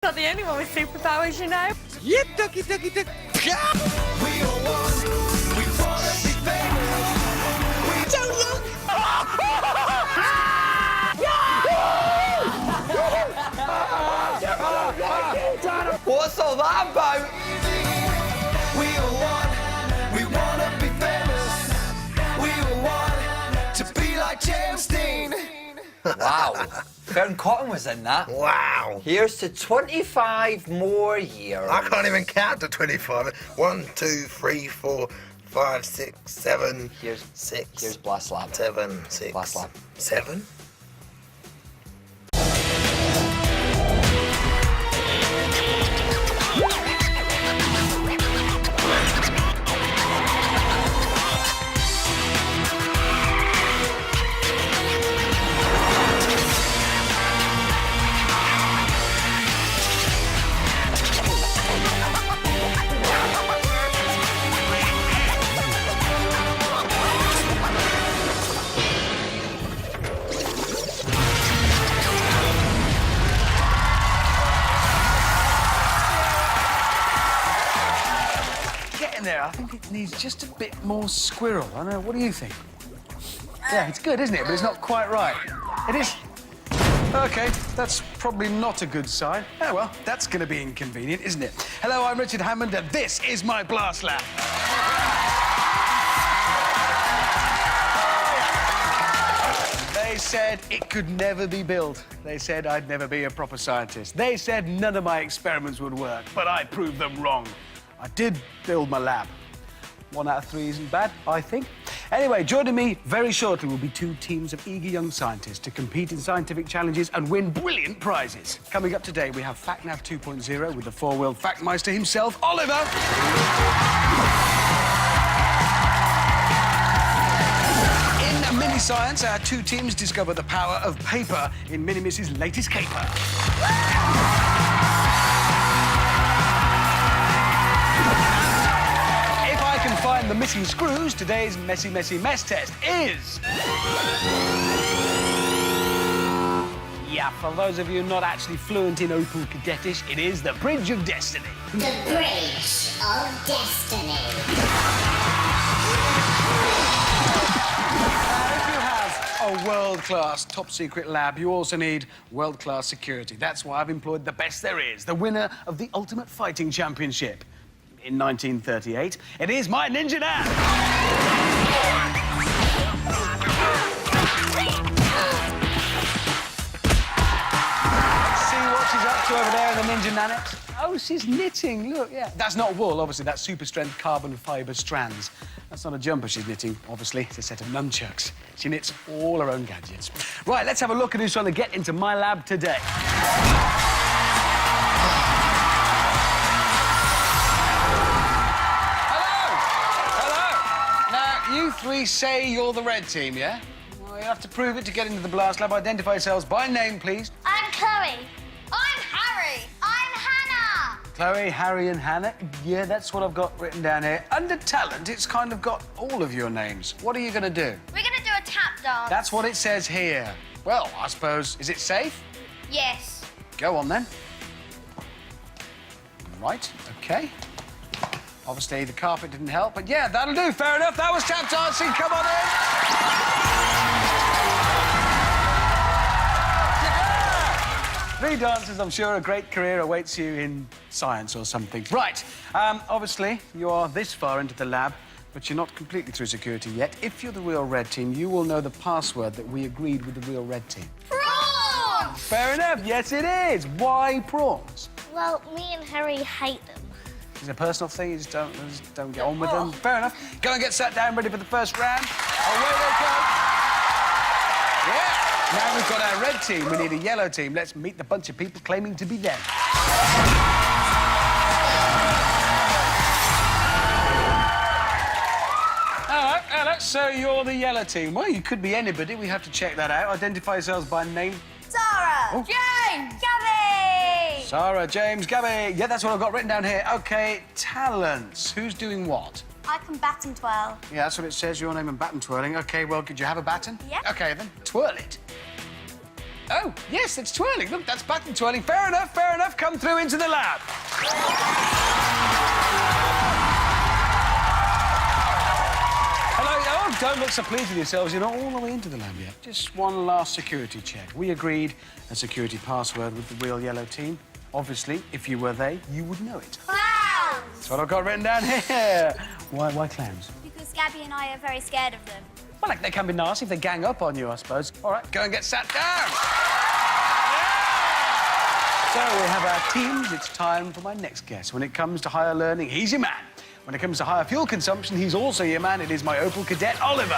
Not the only one with superpowers, you know. Yeah, ducky, ducky, duck. We all want, we wanna be famous. Don't look! What's all that about? We all want, we wanna be famous. We all want to be like James Dean. Wow. Fern Cotton was in that. Wow. Here's to 25 more years. I can't even count to 25. 1, 2, 3, 4, 5, 6, 7, Here's 6. Here's Blast Lab. 7, 6. Blast Lab. 7. Getting there, I think it needs just a bit more squirrel. I know, what do you think? Yeah, it's good, isn't it? But it's not quite right. It is. OK, that's probably not a good sign. Oh, well, that's going to be inconvenient, isn't it? Hello, I'm Richard Hammond, and this is my Blast Lab. They said it could never be built. They said I'd never be a proper scientist. They said none of my experiments would work, but I proved them wrong. I did build my lab. 1 out of 3 isn't bad, I think. Anyway, joining me very shortly will be 2 teams of eager young scientists to compete in scientific challenges and win brilliant prizes. Coming up today, we have FactNav 2.0 with the 4-wheel Factmeister himself, Oliver. In Mini Science, our 2 teams discover the power of paper in Mini Miss's latest caper. Find the missing screws, today's messy mess test is... Yeah, for those of you not actually fluent in Opal Cadetish, it is the Bridge of Destiny. The Bridge of Destiny. If you have a world-class, top-secret lab, you also need world-class security. That's why I've employed the best there is, the winner of the Ultimate Fighting Championship. In 1938, it is my Ninja Nap. Let's see what she's up to over there in the Ninja Nanette. Oh, she's knitting, look, yeah. That's not wool, obviously, that's super-strength carbon fibre strands. That's not a jumper she's knitting, obviously, it's a set of nunchucks. She knits all her own gadgets. Right, let's have a look at who's trying to get into my lab today. You 3 say you're the red team, yeah? Well, you have to prove it to get into the Blast Lab. Identify yourselves by name, please. I'm Chloe. I'm Harry. I'm Hannah. Chloe, Harry and Hannah. Yeah, that's what I've got written down here. Under talent, it's kind of got all of your names. What are you going to do? We're going to do a tap dance. That's what it says here. Well, I suppose, is it safe? Yes. Go on, then. Right, OK. Obviously, the carpet didn't help, but yeah, that'll do. Fair enough. That was tap dancing. Come on in. Yeah! 3 dancers, I'm sure a great career awaits you in science or something. Right. Obviously, you are this far into the lab, but you're not completely through security yet. If you're the real red team, you will know the password that we agreed with the real red team. Prawns! Fair enough. Yes, it is. Why prawns? Well, me and Harry hate them. It's a personal thing, you just don't get on with them. Fair enough. Go and get sat down, ready for the first round. Away they go. Yeah. Now we've got our red team, we need a yellow team. Let's meet the bunch of people claiming to be them. Hello, so you're the yellow team. Well, you could be anybody, we have to check that out. Identify yourselves by name. Sarah. Oh. James. Gabby. Sarah, James, Gabby. Yeah, that's what I've got written down here. OK, talents. Who's doing what? I can bat and twirl. Yeah, that's what it says, your name and baton twirling. OK, well, could you have a baton? Yeah. OK, then, twirl it. Oh, yes, it's twirling. Look, that's button twirling. Fair enough, fair enough. Come through into the lab. Hello. Oh, don't look so pleased with yourselves. You're not all the way into the lab yet. Just one last security check. We agreed a security password with the real yellow team. Obviously, if you were they, you would know it. Clowns! That's what I've got written down here. Why clowns? Because Gabby and I are very scared of them. Well, like, they can be nasty if they gang up on you, I suppose. All right, go and get sat down. Yeah! So we have our teams. It's time for my next guest. When it comes to higher learning, he's your man. When it comes to higher fuel consumption, he's also your man. It is my Opel cadet, Oliver.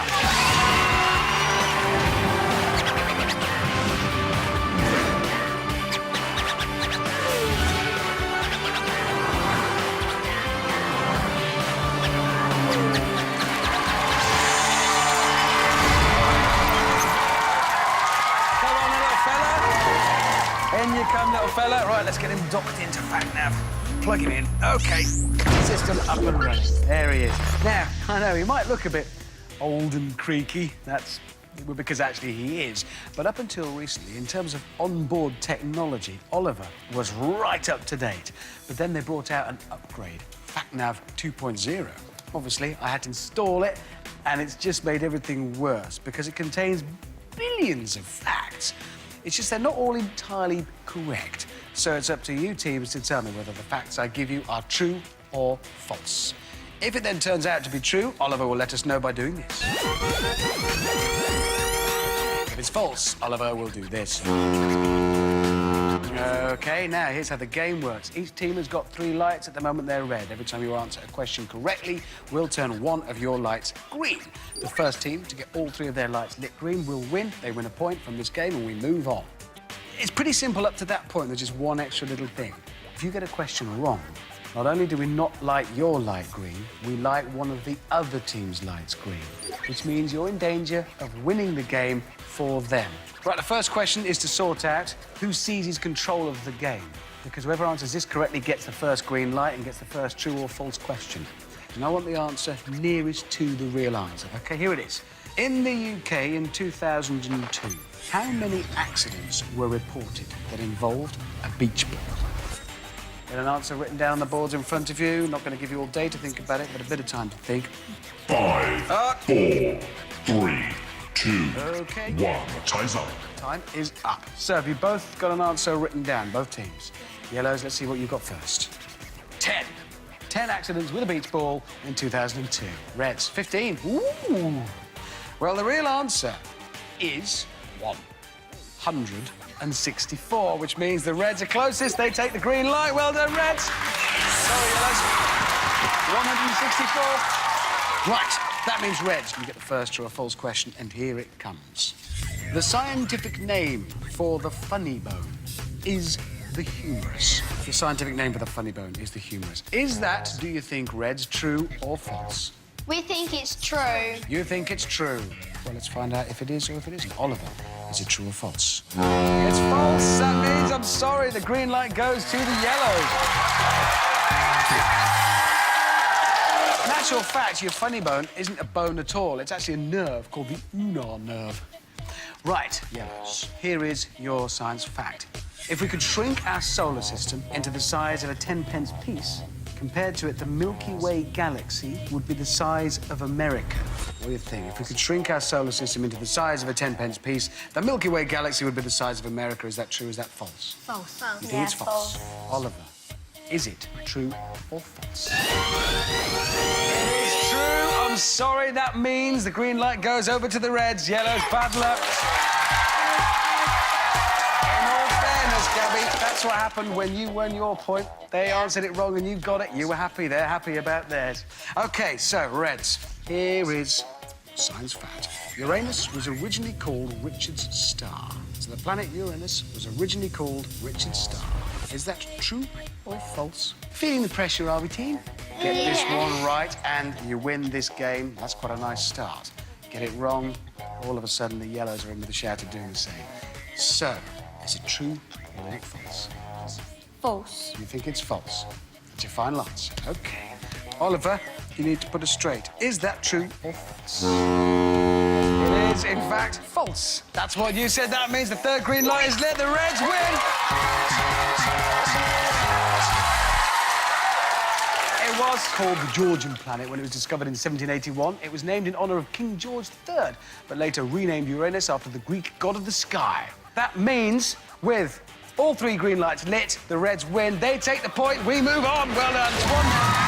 In you come, little fella. Right, let's get him docked into FatNav. Plug him in. OK. System up and running. There he is. Now, I know he might look a bit old and creaky. That's because actually he is. But up until recently, in terms of onboard technology, Oliver was right up to date. But then they brought out an upgrade, FatNav 2.0. Obviously, I had to install it, and it's just made everything worse because it contains billions of facts. It's just they're not all entirely correct. So it's up to you teams to tell me whether the facts I give you are true or false. If it then turns out to be true, Oliver will let us know by doing this. If it's false, Oliver will do this. OK, now here's how the game works. Each team has got 3 lights. At the moment, they're red. Every time you answer a question correctly, we'll turn one of your lights green. The first team to get all 3 of their lights lit green will win. They win a point from this game and we move on. It's pretty simple up to that point. There's just one extra little thing. If you get a question wrong, not only do we not light your light green, we light one of the other team's lights green, which means you're in danger of winning the game for them. Right, the first question is to sort out who seizes control of the game, because whoever answers this correctly gets the first green light and gets the first true or false question. And I want the answer nearest to the real answer. OK, here it is. In the UK in 2002, how many accidents were reported that involved a beach ball? Get an answer written down on the boards in front of you. Not going to give you all day to think about it, but a bit of time to think. 5, 4, 3, 2, OK. 1. Time's up. Time is up. So have you both got an answer written down, both teams? Yellows, let's see what you've got first. 10. 10 accidents with a beach ball in 2002. Reds, 15. Ooh. Well, the real answer is 164, which means the Reds are closest. They take the green light. Well done, Reds. Sorry, Yellows. 164. Right, that means Reds can get the first true or false question, and here it comes. The scientific name for the funny bone is the humerus. The scientific name for the funny bone is the humerus. Is that, do you think, Reds, true or false? We think it's true. You think it's true. Well, let's find out if it is or if it isn't. Oliver, is it true or false? It's false. That means, I'm sorry, the green light goes to the yellows. In actual fact, your funny bone isn't a bone at all. It's actually a nerve called the ulnar nerve. Right, yellows, here is your science fact. If we could shrink our solar system into the size of a 10-pence piece, compared to it, the Milky Way galaxy would be the size of America. What do you think? If we could shrink our solar system into the size of a 10-pence piece, the Milky Way galaxy would be the size of America. Is that true? Is that false? False. You think it's false? Oliver, is it true or false? It is true. I'm sorry. That means the green light goes over to the Reds. Yellows, bad luck. Gabby, that's what happened when you won your point. They answered it wrong and you got it. You were happy. They're happy about theirs. OK, so, Reds, here is science fact. Uranus was originally called Richard's star. So the planet Uranus was originally called Richard's star. Is that true or false? Feeling the pressure, are we, team? Get this one right and you win this game. That's quite a nice start. Get it wrong, all of a sudden the yellows are in with a shout of doing the same. So, is it true or false? False. You think it's false? That's your final answer. OK. Oliver, you need to put us straight. Is that true or false? It is, in fact, false. That's what you said. That means the third green light is lit. The Reds win. It was called the Georgian planet when it was discovered in 1781. It was named in honour of King George III, but later renamed Uranus after the Greek god of the sky. That means, with all three green lights lit, the Reds win. They take the point. We move on. Well done. It's 1-0.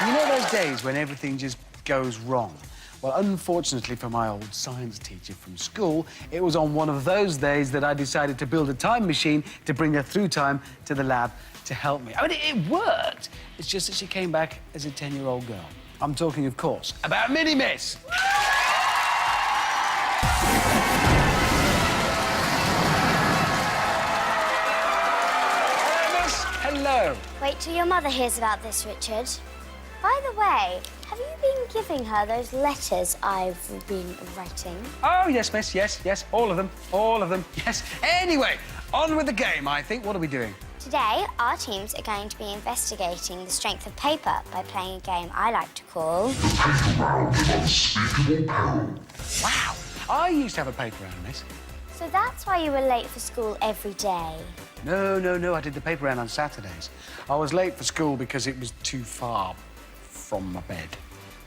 You know those days when everything just goes wrong? Well, unfortunately for my old science teacher from school, it was on one of those days that I decided to build a time machine to bring her through time to the lab to help me. I mean, it worked. It's just that she came back as a 10-year-old girl. I'm talking, of course, about Mini Miss. Hello, Miss. Hello. Wait till your mother hears about this, Richard. By the way, have you been giving her those letters I've been writing? Oh, yes, miss, yes, all of them, yes. Anyway, on with the game, I think. What are we doing? Today, our teams are going to be investigating the strength of paper by playing a game I like to call... Paper round with unspeakable peril. Wow, I used to have a paper round, miss. So that's why you were late for school every day? No, I did the paper round on Saturdays. I was late for school because it was too far from my bed.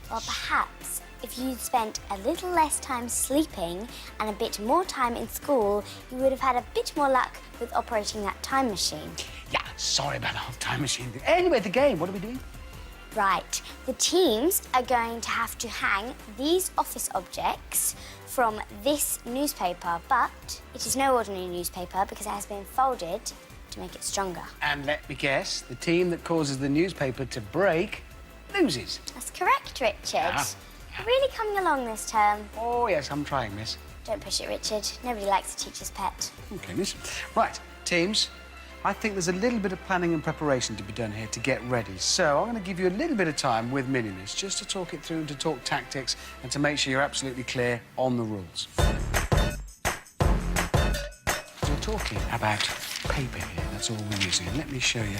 Well, perhaps if you'd spent a little less time sleeping and a bit more time in school, you would have had a bit more luck with operating that time machine. Yeah, sorry about the whole time machine thing. Anyway, the game, what are we doing? Right. The teams are going to have to hang these office objects from this newspaper, but it is no ordinary newspaper because it has been folded to make it stronger. And let me guess, the team that causes the newspaper to break loses. That's correct, Richard. Yeah. You're really coming along this term. Oh, yes, I'm trying, miss. Don't push it, Richard. Nobody likes a teacher's pet. OK, miss. Right, teams, I think there's a little bit of planning and preparation to be done here to get ready. So I'm going to give you a little bit of time with Mini-Miss just to talk it through and to talk tactics and to make sure you're absolutely clear on the rules. We're talking about paper here. That's all we're using. And let me show you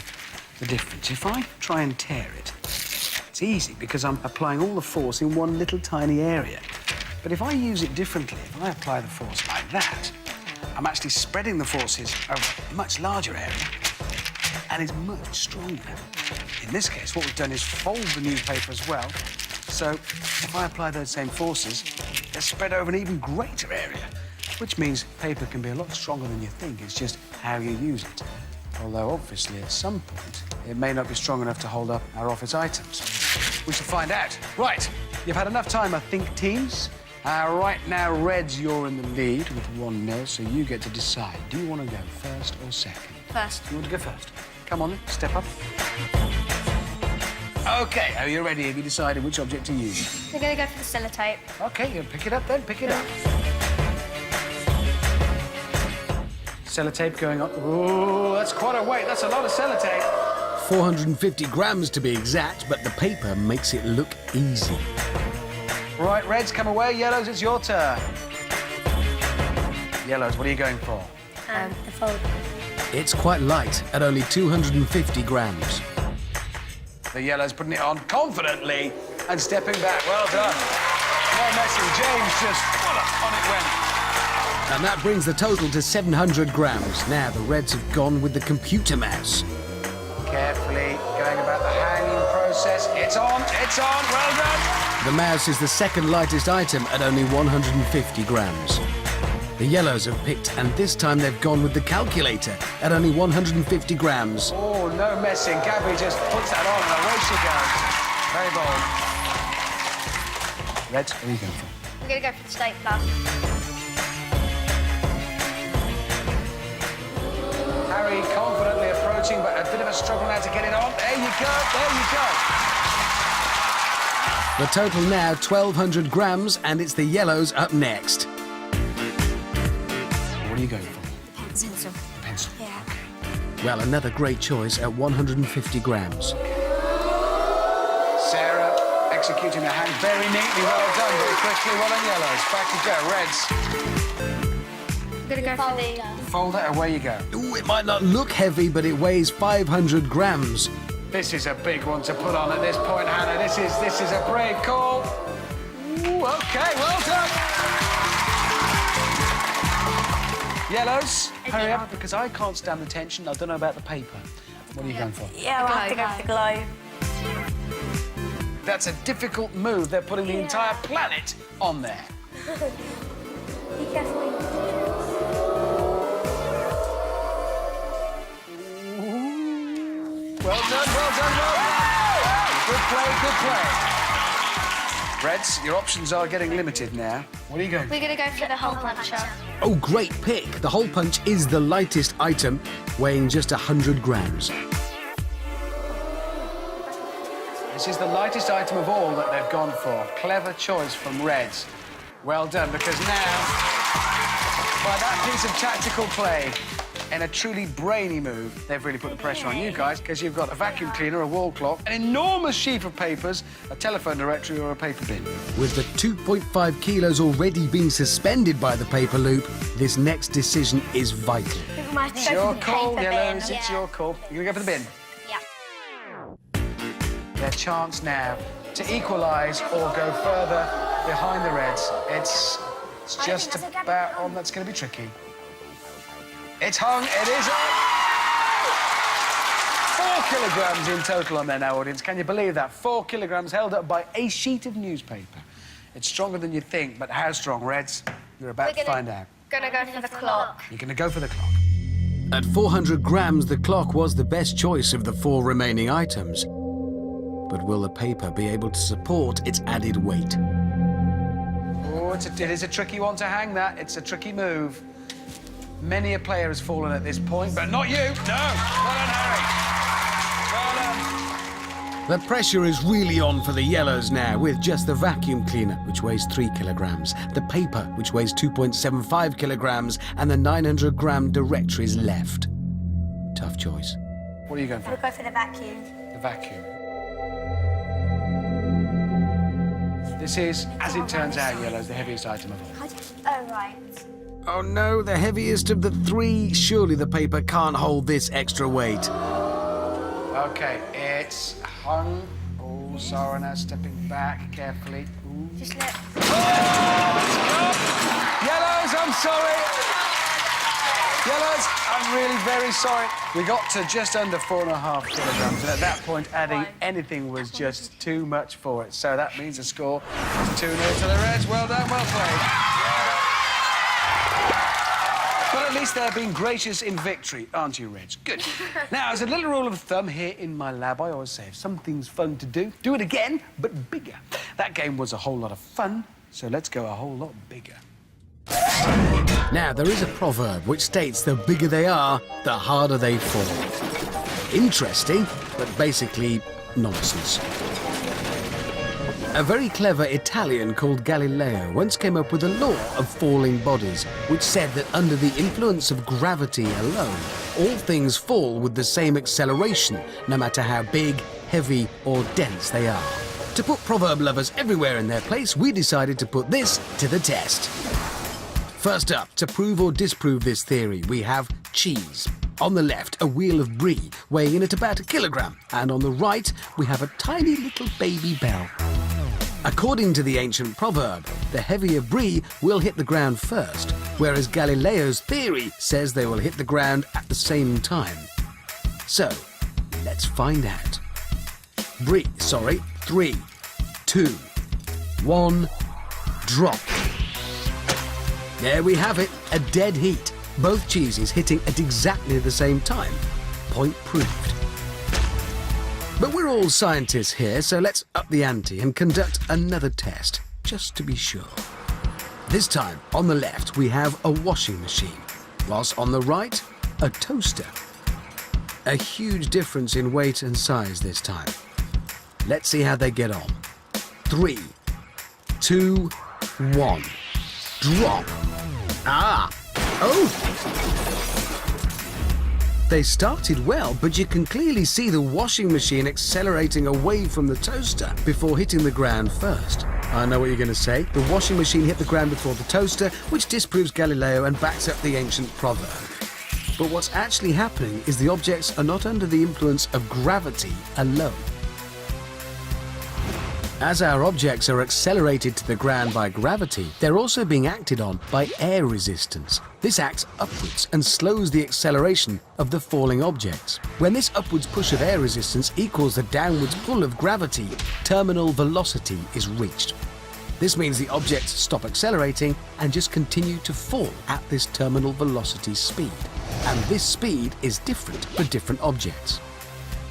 the difference. If I try and tear it, it's easy because I'm applying all the force in one little tiny area. But if I use it differently, if I apply the force like that, I'm actually spreading the forces over a much larger area, and it's much stronger. In this case, what we've done is fold the newspaper as well, so if I apply those same forces, they're spread over an even greater area, which means paper can be a lot stronger than you think. It's just how you use it. Although, obviously, at some point, it may not be strong enough to hold up our office items. We shall find out. Right, you've had enough time, I think, teams. Right now, Reds, you're in the lead with 1-0, so you get to decide. Do you want to go first or second? First. You want to go first? Come on, then. Step up. OK, are you ready? Have you decided which object to use? We're going to go for the sellotape. OK, you pick it up, then. Pick it up. Sellotape going up. Ooh, that's quite a weight. That's a lot of sellotape. 450 grams to be exact, but the paper makes it look easy. Right, Reds, come away. Yellows, it's your turn. Yellows, what are you going for? The fold. It's quite light at only 250 grams. The Yellows putting it on confidently and stepping back. Well done. No messing. James just on it went. And that brings the total to 700 grams. Now the Reds have gone with the computer mouse. Carefully going about the hanging process. It's on, well done. The mouse is the second lightest item at only 150 grams. The Yellows have picked, and this time they've gone with the calculator at only 150 grams. Oh, no messing. Gabby just puts that on and away she goes. Very bold. Reds, what are you going for? We're going to go for the stapler. Harry confidently approaching, but a bit of a struggle now to get it on. There you go, there you go. The total now 1,200 grams, and it's the Yellows up next. What are you going for? Pencil. Pencil. Yeah. Well, another great choice at 150 grams. Sarah, executing the hang very neatly. Well done, very quickly. Well done, yellows. Back you go, reds. I'm gonna go for the... Folder, away you go. Ooh, it might not look heavy, but it weighs 500 grams. This is a big one to put on at this point, Hannah. This is a brave call. Ooh, OK, well done. Yellows, hurry up, because I can't stand the tension. I don't know about the paper. What are you going for? Yeah, we'll have to go for the globe. That's a difficult move. They're putting the entire planet on there. Be careful. Well done, well done, well done. Good play, good play. Reds, your options are getting limited now. What are you going for? We're gonna go for the hole puncher. Oh, great pick. The hole punch is the lightest item, weighing just 100 grams. This is the lightest item of all that they've gone for. Clever choice from Reds. Well done, because now, by that piece of tactical play, and a truly brainy move, they've really put the pressure on you guys, because you've got a vacuum cleaner, a wall clock, an enormous sheaf of papers, a telephone directory or a paper bin. With the 2.5 kilos already being suspended by the paper loop, this next decision is vital. It's your call, yellows, it's your call. You're going to go for the bin? Yeah. Their chance now to equalise or go further behind the Reds. It's just about on. That's going to be tricky. It's hung. It is up. 4 kilograms in total on there now, audience. Can you believe that? 4 kilograms held up by a sheet of newspaper. It's stronger than you'd think, but how strong, Reds? You're about to find out. Gonna go for the clock. You're going to go for the clock. At 400 grams, the clock was the best choice of the 4 remaining items. But will the paper be able to support its added weight? Oh, it is a tricky one to hang, that. It's a tricky move. Many a player has fallen at this point, but not you. No. Well done, Harry. Well done. The pressure is really on for the yellows now, with just the vacuum cleaner, which weighs 3 kilograms, the paper, which weighs 2.75 kilograms, and the 900-gram directories left. Tough choice. What are you going for? We'll go for the vacuum. The vacuum. This is, as it turns out, yellows, the heaviest item of all. Oh, right. Oh no, the heaviest of the 3. Surely the paper can't hold this extra weight. OK, it's hung. Oh, Sarah now stepping back carefully. Ooh. Just let... Oh, it's gone! Yellows, I'm sorry. Yellows, I'm really very sorry. We got to just under 4.5 kilograms, and at that point, adding anything was just too much for it. So that means the score is 2-0 to the Reds. Well done, well played. But at least they're being gracious in victory, aren't you, Reg? Good. Now, as a little rule of thumb here in my lab, I always say if something's fun to do, do it again, but bigger. That game was a whole lot of fun, so let's go a whole lot bigger. Now, there is a proverb which states the bigger they are, the harder they fall. Interesting, but basically nonsense. A very clever Italian called Galileo once came up with a law of falling bodies, which said that under the influence of gravity alone, all things fall with the same acceleration, no matter how big, heavy or dense they are. To put proverb lovers everywhere in their place, we decided to put this to the test. First up, to prove or disprove this theory, we have cheese. On the left, a wheel of brie, weighing in at about 1 kilogram, and on the right, we have a tiny little baby bell. According to the ancient proverb, the heavier brie will hit the ground first, whereas Galileo's theory says they will hit the ground at the same time. So, let's find out. Brie, 3, 2, 1, drop. There we have it, a dead heat. Both cheeses hitting at exactly the same time. Point proved. But we're all scientists here, so let's up the ante and conduct another test, just to be sure. This time, on the left, we have a washing machine, whilst on the right, a toaster. A huge difference in weight and size this time. Let's see how they get on. 3, 2, 1. Drop. Ah! Oh! They started well, but you can clearly see the washing machine accelerating away from the toaster before hitting the ground first. I know what you're going to say. The washing machine hit the ground before the toaster, which disproves Galileo and backs up the ancient proverb. But what's actually happening is the objects are not under the influence of gravity alone. As our objects are accelerated to the ground by gravity, they're also being acted on by air resistance. This acts upwards and slows the acceleration of the falling objects. When this upwards push of air resistance equals the downwards pull of gravity, terminal velocity is reached. This means the objects stop accelerating and just continue to fall at this terminal velocity speed. And this speed is different for different objects.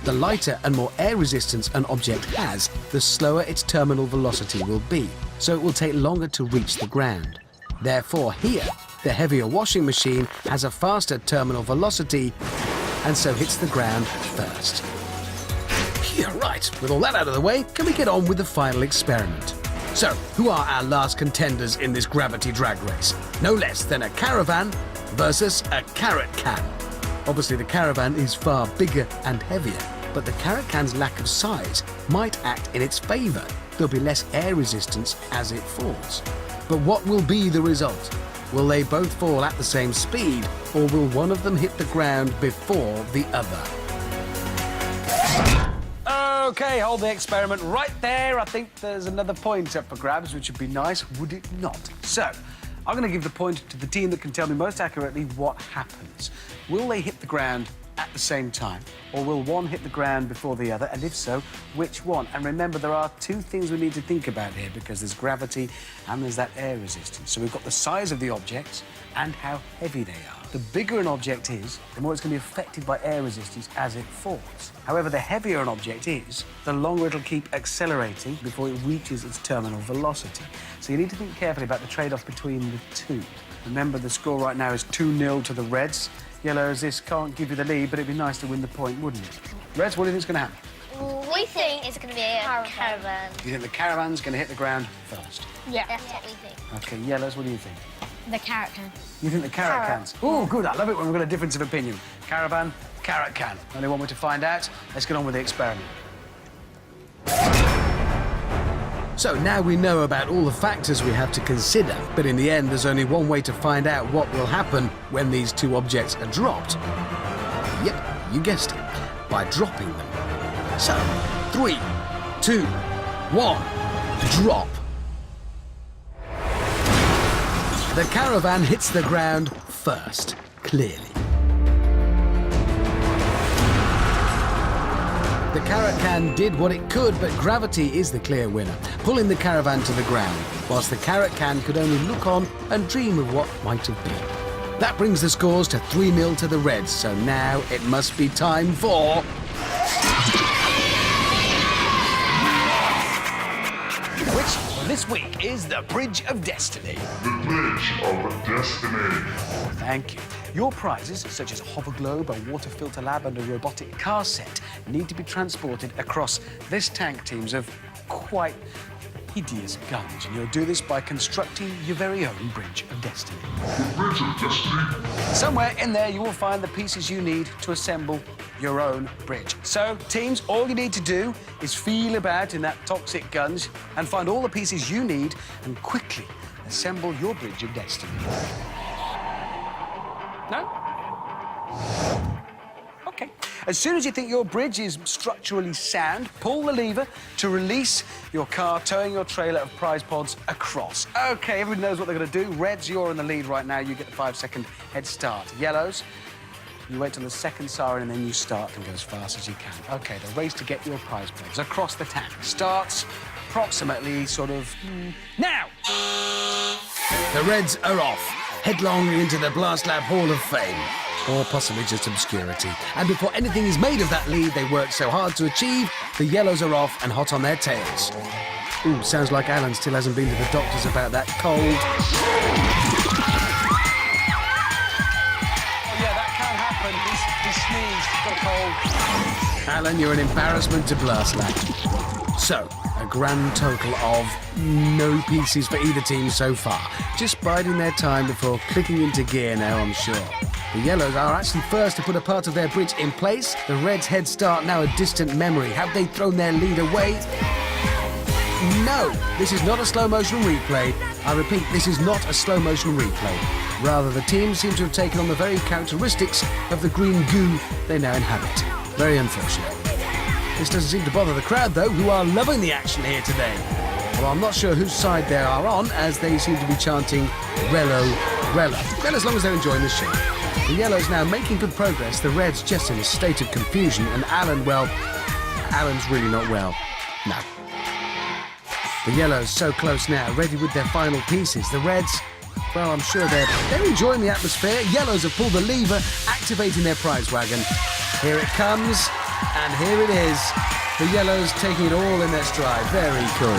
The lighter and more air resistance an object has, the slower its terminal velocity will be, so it will take longer to reach the ground. Therefore, here, the heavier washing machine has a faster terminal velocity and so hits the ground first. Yeah, right. With all that out of the way, can we get on with the final experiment? So, who are our last contenders in this gravity drag race? No less than a caravan versus a carrot can. Obviously, the caravan is far bigger and heavier, but the carrot can's lack of size might act in its favour. There'll be less air resistance as it falls. But what will be the result? Will they both fall at the same speed, or will one of them hit the ground before the other? OK, hold the experiment right there. I think there's another point up for grabs, which would be nice, would it not? So, I'm going to give the point to the team that can tell me most accurately what happens. Will they hit the ground at the same time, or will one hit the ground before the other, and if so, which one? And remember, there are two things we need to think about here, because there's gravity and there's that air resistance. So we've got the size of the objects and how heavy they are. The bigger an object is, the more it's going to be affected by air resistance as it falls. However, the heavier an object is, the longer it'll keep accelerating before it reaches its terminal velocity. So you need to think carefully about the trade-off between the two. Remember, the score right now is 2-0 to the Reds. Yellows, this can't give you the lead, but it'd be nice to win the point, wouldn't it? Reds, what do you think's going to happen? We think it's going to be a caravan. You think the caravan's going to hit the ground first? Yeah. That's what we think. OK, Yellows, what do you think? The carrot can. You think the carrot cans? Oh, good. I love it when we've got a difference of opinion. Caravan, carrot can. Only one way to find out. Let's get on with the experiment. So now we know about all the factors we have to consider, but in the end there's only one way to find out what will happen when these two objects are dropped. Yep, you guessed it, by dropping them. So, 3, 2, 1, drop. The caravan hits the ground first, clearly. The carrot can did what it could, but gravity is the clear winner, pulling the caravan to the ground, whilst the carrot can could only look on and dream of what might have been. That brings the scores to 3-0 to the Reds, so now it must be time for... Which, this week, is the Bridge of Destiny. The Bridge of Destiny. Thank you. Your prizes, such as a hover globe, a water filter lab and a robotic car set, need to be transported across this tank teams of quite hideous guns. And you'll do this by constructing your very own Bridge of Destiny. The Bridge of Destiny. Somewhere in there you will find the pieces you need to assemble your own bridge. So, teams, all you need to do is feel about in that toxic guns and find all the pieces you need and quickly assemble your Bridge of Destiny. No? OK. As soon as you think your bridge is structurally sound, pull the lever to release your car, towing your trailer of prize pods across. OK, everybody knows what they're going to do. Reds, you're in the lead right now. You get the 5-second head start. Yellows, you wait till the second siren and then you start and go as fast as you can. OK, the race to get your prize pods across the tank starts approximately sort of now. The Reds are off, headlong into the Blast Lab Hall of Fame, or possibly just obscurity. And before anything is made of that lead they worked so hard to achieve, the Yellows are off and hot on their tails. Ooh, sounds like Alan still hasn't been to the doctors about that cold. Oh, yeah, that can happen. He sneezed, got a cold. Alan, you're an embarrassment to Blast Lab. So, a grand total of no pieces for either team so far. Just biding their time before clicking into gear now, I'm sure. The Yellows are actually first to put a part of their bridge in place. The Reds' head start now a distant memory. Have they thrown their lead away? No, this is not a slow-motion replay. I repeat, this is not a slow-motion replay. Rather, the team seem to have taken on the very characteristics of the green goo they now inhabit. Very unfortunate. This doesn't seem to bother the crowd, though, who are loving the action here today. Well, I'm not sure whose side they are on, as they seem to be chanting Rello, Rello. Well, as long as they're enjoying the show. The Yellows now making good progress, the Reds just in a state of confusion, and Alan, well, Alan's really not well. No. The Yellows so close now, ready with their final pieces. The Reds, well, I'm sure they're enjoying the atmosphere. Yellows have pulled the lever, activating their prize wagon. Here it comes, and here it is. The Yellows taking it all in their stride. Very cool.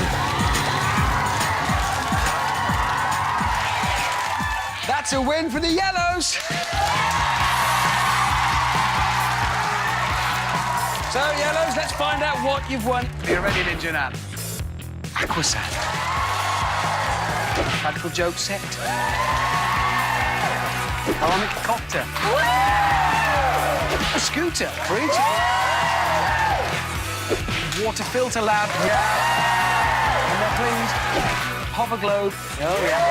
That's a win for the Yellows. So, Yellows, let's find out what you've won. Are you ready, Ninja Nan? Aquasat. Practical joke set. Harmonic copter. A scooter. Bridge. Water filter lab. Yeah. And then, please. Hover globe. Oh, yeah.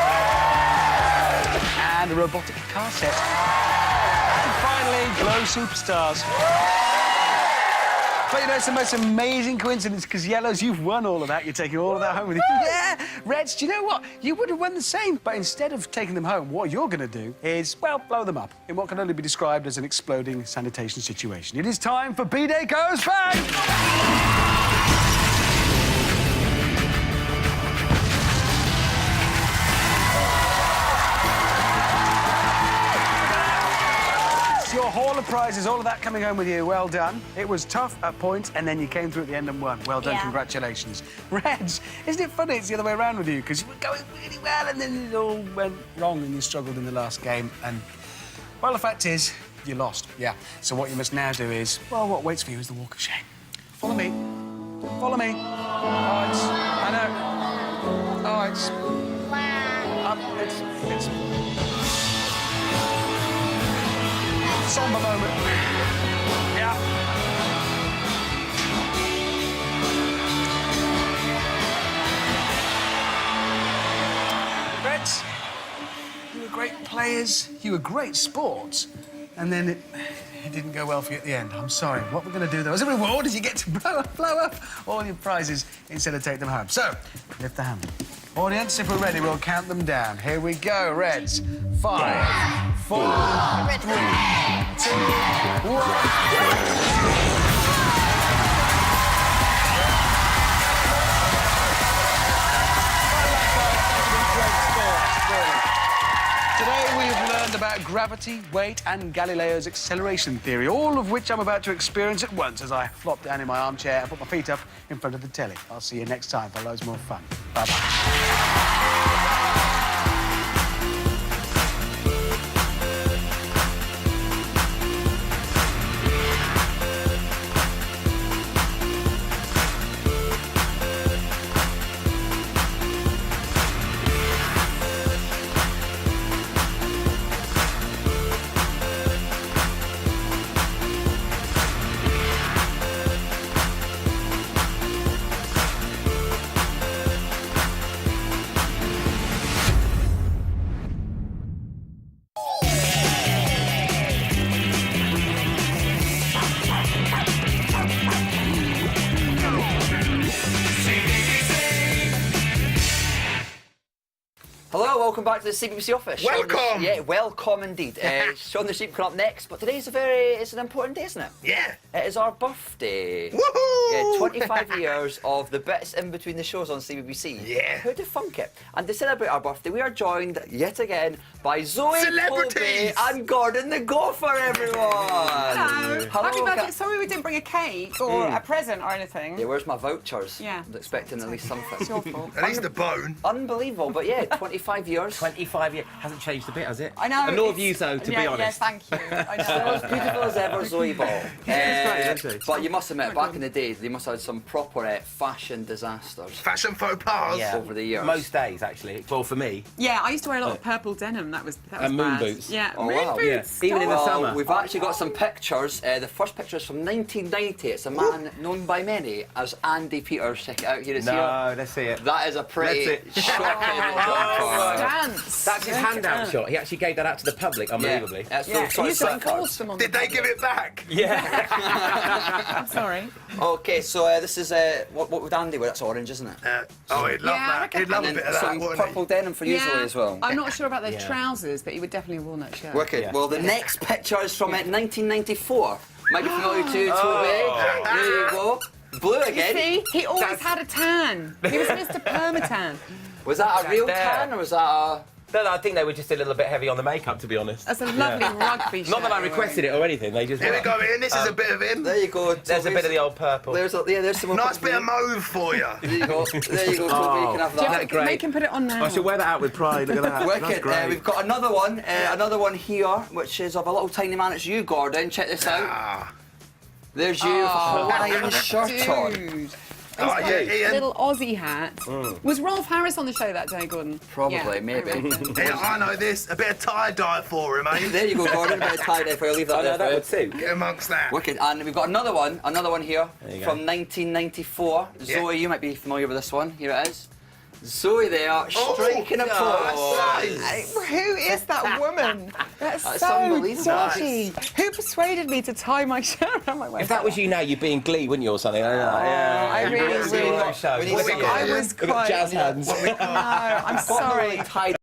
And a robotic car set. And finally, glow superstars. But you know, it's the most amazing coincidence because Yellows, you've won all of that. You're taking all of that home with you. Yeah! Reds, do you know what? You would have won the same. But instead of taking them home, what you're going to do is, well, blow them up in what can only be described as an exploding sanitation situation. It is time for B-Day Goes Bang! Your haul of prizes, all of that coming home with you. Well done. It was tough at points, and then you came through at the end and won. Well done, Yeah. Congratulations. Reds, isn't it funny it's the other way around with you? Because you were going really well, and then it all went wrong, and you struggled in the last game. And, well, the fact is, you lost. Yeah. So what you must now do is, well, what waits for you is the walk of shame. Follow me. Follow me. Oh, it's... I know. Oh, it's... It's... somber moment. Yeah. Reds, you were great players, you were great sports, and then it didn't go well for you at the end. I'm sorry. What we're going to do, though, as a reward, is you get to blow up all your prizes instead of take them home. So, lift the hand. Audience, if we're ready, we'll count them down. Here we go, Reds. 5, 4, 3, 2, 1. Today we've learned about gravity, weight, and Galileo's acceleration theory, all of which I'm about to experience at once as I flop down in my armchair and put my feet up in front of the telly. I'll see you next time for loads more fun. Bye-bye. Hello, welcome back to the CBBC office. Welcome! Yeah, welcome indeed. Shaun the Sheep coming up next, but today's it's an important day, isn't it? Yeah. It is our birthday. Woohoo! Yeah, 25 years of the bits in between the shows on CBBC. Yeah. Who'd have thunk it? And to celebrate our birthday, we are joined yet again by Zoe, Celebrities! Colby and Gordon the Gopher, everyone! Hello. Happy birthday. Ca- Sorry we didn't bring a cake or a present or anything. Yeah, where's my vouchers? Yeah. I was expecting at least something. It's your fault. At least the bone. Unbelievable, but yeah, 25 years. 25 years. Hasn't changed a bit, has it? I know. And nor it's- of you, though, to yeah, be honest. Yes, thank you. I Still know. as beautiful as ever, Zoe Ball. great, isn't it? But you must admit, back in the day, they must have had some proper fashion disasters Fashion faux pas. over the years. Most days, actually. Well, for me. Yeah, I used to wear a lot of purple denim. That was And moon bad. boots. Yeah, Oh, moon wow. boots. Yeah. Even in the stop. summer. We've actually got some pictures. The first picture is from 1990. It's a man known by many as Andy Peters. Check it out here. It's here. No, let's see it. That is a pretty That's it. shocking jumper. Dance. That's his handout shot. He actually gave that out to the public, unbelievably. That's Yeah, from he used to Sign force Cards. them on Did the they give it back? Yeah. I'm sorry. Okay, so this is what would Andy wear? That's orange, isn't it? Oh, he'd love Yeah, I that. reckon- He'd love a And bit then of that, some wouldn't purple denim for you Zoe, as well. I'm not sure about those Yeah. trousers, but he would definitely have worn that shirt. Wicked. Yeah. Well, the next picture is from 1994. Might be familiar to you, Toby. There you go. Blue again. See, he always had a tan. He was Mr. Permatan. Was that a real There. tan or was that a... No, I think they were just a little bit heavy on the makeup, to be honest. That's a lovely rugby shirt. Not that I you're requested it or anything, they just Here we were. go, Ian. This is a bit of him. There you go. There's a bit of the old purple. There's some more Nice purple bit of for mauve for you. you. There you go. There you go, Toby. You can have Do you that. have to make him put it on now? I should wear that out with pride, look at that. That's Wicked. great. We've got another one here, which is of a little tiny man. It's you, Gordon. Check this out. Ah. There's you with a Hawaiian shirt on. Dude. Oh, yeah, Ian. Little Aussie hat. Was Rolf Harris on the show that day, Gordon? Probably, Yeah, maybe. I reckon. Ian, I know this. A bit of tie-dye for him, eh? There you go, Gordon. A bit of tie-dye for you. Leave that I know there that would for you. suit. Get amongst that. Wicked. And we've got another one here you go. from 1994. Yeah. Zoe, you might be familiar with this one. Here it is. Zoe there, striking a pose. Nice. Who is that woman? That's That's so unbelievable. dodgy. Who persuaded me to tie my shirt around my waist? If that was you now, you'd be in Glee, wouldn't you, or something? I really You'd be in one of those shows, we need wouldn't some- you? I was We've got quite... jazz hands. No, I'm Got the sorry. tie-dye